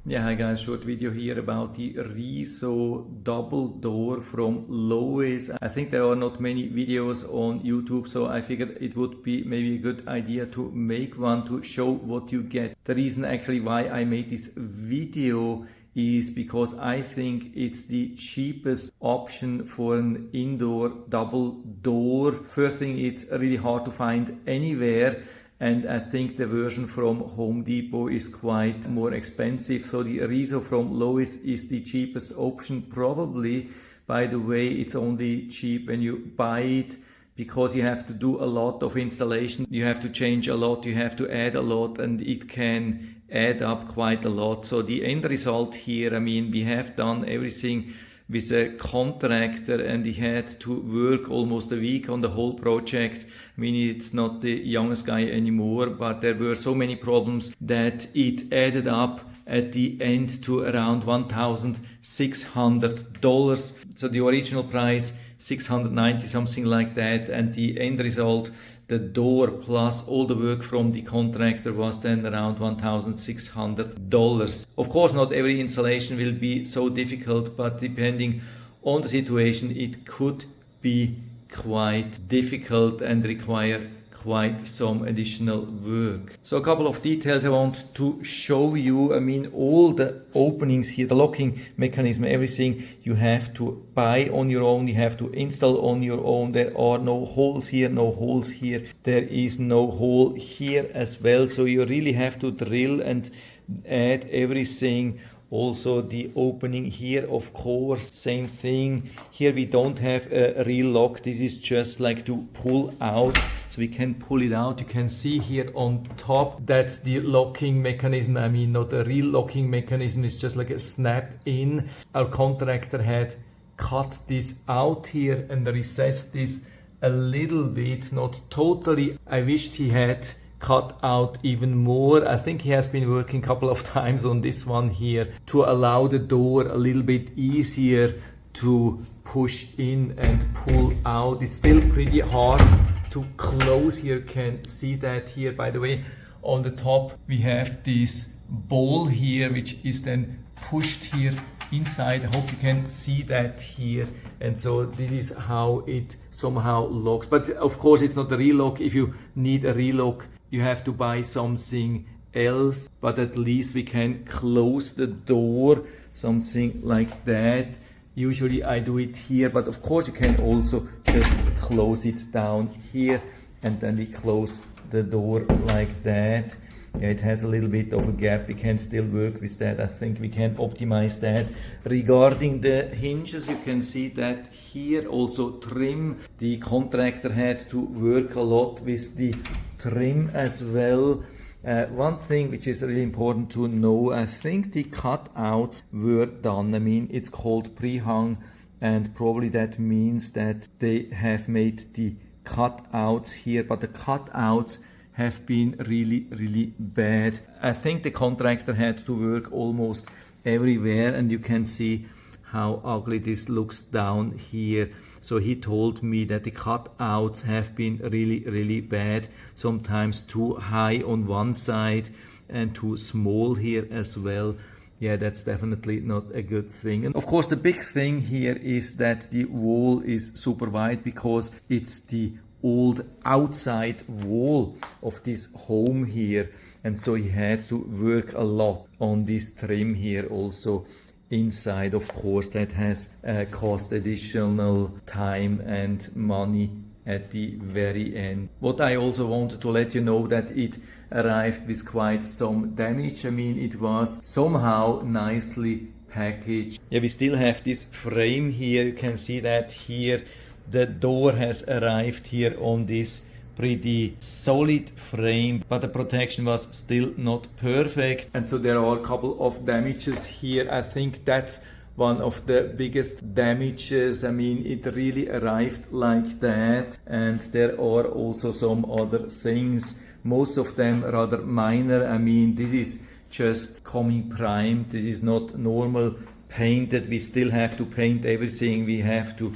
Yeah, hi guys, short video here about the RESO double door from Lowe's. I think there are not many videos on YouTube, so I figured it would be maybe a good idea to make one to show what you get. The reason actually why I made this video is because I think it's the cheapest option for an indoor double door. First thing, it's really hard to find anywhere. And I think the version from Home Depot is quite more expensive. So the RESO from Lowe's is the cheapest option probably. By the way, it's only cheap when you buy it because you have to do a lot of installation. You have to change a lot, you have to add a lot, and it can add up quite a lot. So the end result here, I mean, we have done everything with a contractor and he had to work almost a week on the whole project. I mean, it's not the youngest guy anymore, but there were so many problems that it added up at the end to around $1,600. So the original price, $690, something like that, and the end result, the door plus all the work from the contractor, was then around $1,600. Of course, not every installation will be so difficult, but depending on the situation, it could be quite difficult and require quite some additional work. So a couple of details I want to show you. I mean, all the openings here, the locking mechanism, everything you have to buy on your own, you have to install on your own. There are no holes here, no holes here. There is no hole here as well. So you really have to drill and add everything. Also the opening here, of course, same thing. Here we don't have a real lock. This is just like to pull out. So we can pull it out. You can see here on top, that's the locking mechanism. I mean, not a real locking mechanism. It's just like a snap in. Our contractor had cut this out here and recessed this a little bit, not totally. I wished he had cut out even more. I think he has been working a couple of times on this one here to allow the door a little bit easier to push in and pull out. It's still pretty hard to close here. You can see that here. By the way, on the top we have this ball here which is then pushed here inside. I hope you can see that here. And so this is how it somehow locks. But of course it's not a real lock. If you need a real lock, you have to buy something else, but at least we can close the door, something like that. Usually I do it here, but of course you can also just close it down here and then we close the door like that. Yeah, it has a little bit of a gap. We can still work with that. I think we can optimize that. Regarding the hinges, you can see that here also trim. The contractor had to work a lot with the trim as well. One thing which is really important to know, I think the cutouts were done. I mean, it's called Prehung, and probably that means that they have made the cutouts here, but the cutouts have been really bad. I think the contractor had to work almost everywhere, and you can see how ugly this looks down here. So he told me that the cutouts have been really bad, sometimes too high on one side and too small here as well. Yeah, that's definitely not a good thing. And of course the big thing here is that the wall is super wide because it's the old outside wall of this home here, and so he had to work a lot on this trim here also inside. Of course that has cost additional time and money at the very end. What I also wanted to let you know, that it arrived with quite some damage. I mean, it was somehow nicely packaged. Yeah, we still have this frame here. You can see that here. The door has arrived here on this pretty solid frame, but the protection was still not perfect, and so there are a couple of damages here. I think that's one of the biggest damages. I mean, it really arrived like that, and there are also some other things, most of them rather minor. I mean, this is just coming primed. This is not normal painted. We still have to paint everything. We have to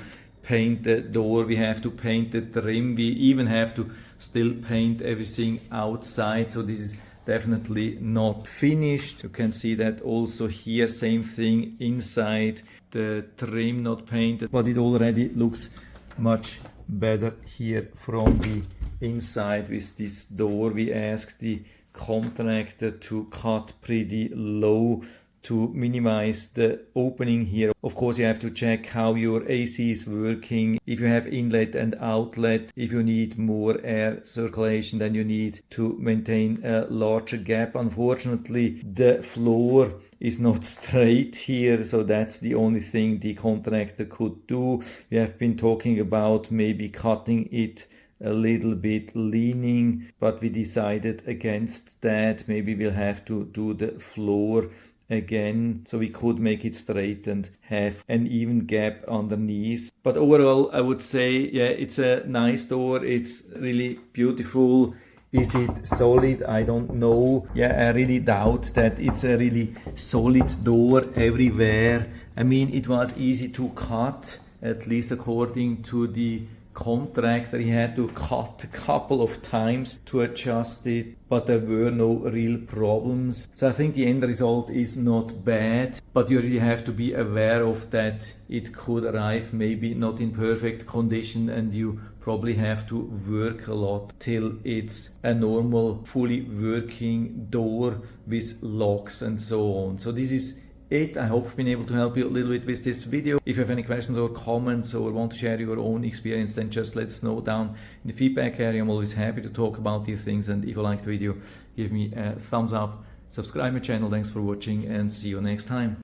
paint the door, we have to paint the trim, we even have to still paint everything outside. So this is definitely not finished. You can see that also here, same thing inside, the trim not painted, but it already looks much better here from the inside with this door. We asked the contractor to cut pretty low to minimize the opening here. Of course, you have to check how your AC is working, if you have inlet and outlet. If you need more air circulation, then you need to maintain a larger gap. Unfortunately, the floor is not straight here, so that's the only thing the contractor could do. We have been talking about maybe cutting it a little bit leaning, but we decided against that. Maybe we'll have to do the floor again, so we could make it straight and have an even gap underneath. But overall, I would say, yeah, it's a nice door. It's really beautiful. Is it solid? I don't know. Yeah, I really doubt that it's a really solid door everywhere. I mean, it was easy to cut, at least according to the contractor. He had to cut a couple of times to adjust it, but there were no real problems. So I think the end result is not bad, but you really have to be aware of that. It could arrive maybe not in perfect condition, and you probably have to work a lot till it's a normal, fully working door with locks and so on. So this is it. I hope I've been able to help you a little bit with this video. If you have any questions or comments or want to share your own experience, then just let us know down in the feedback area. I'm always happy to talk about these things, and if you liked the video, give me a thumbs up, subscribe my channel. Thanks for watching, and see you next time.